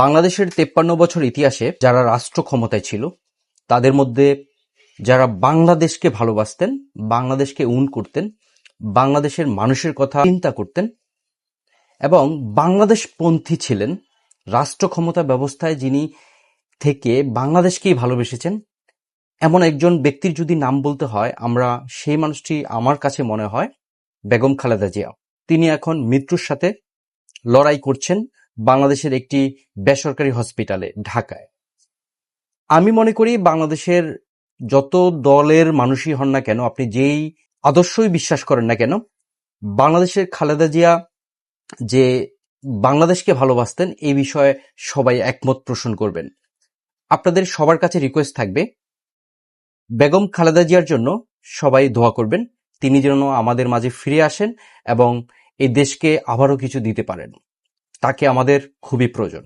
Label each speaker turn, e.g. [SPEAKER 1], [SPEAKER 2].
[SPEAKER 1] বাংলাদেশের 53 বছর ইতিহাসে যারা রাষ্ট্র ক্ষমতায় ছিল তাদের মধ্যে যারা বাংলাদেশকে ভালোবাসতেন, বাংলাদেশকে করতেন, বাংলাদেশের মানুষের কথা চিন্তা করতেন এবং বাংলাদেশপন্থী ছিলেন, রাষ্ট্র ক্ষমতা ব্যবস্থায় যিনি থেকে বাংলাদেশকেই ভালোবেসেছেন, এমন একজন ব্যক্তির যদি নাম বলতে হয়, সেই মানুষটি আমার কাছে মনে হয় বেগম খালেদা জিয়া। তিনি এখন মৃত্যুর সাথে লড়াই করছেন বাংলাদেশের একটি বেসরকারি হসপিটালে ঢাকায়। আমি মনে করি বাংলাদেশের যত দলের মানুষই হন না কেন, আপনি যেই আদর্শই বিশ্বাস করেন না কেন, বাংলাদেশের খালেদা জিয়া যে বাংলাদেশকে ভালোবাসতেন এই বিষয়ে সবাই একমত পোষণ করবেন। আপনাদের সবার কাছে রিকোয়েস্ট থাকবে বেগম খালেদা জিয়ার জন্য সবাই দোয়া করবেন, তিনি যেন আমাদের মাঝে ফিরে আসেন এবং এই দেশকে আবারও কিছু দিতে পারেন। তাকে আমাদের খুবই প্রয়োজন।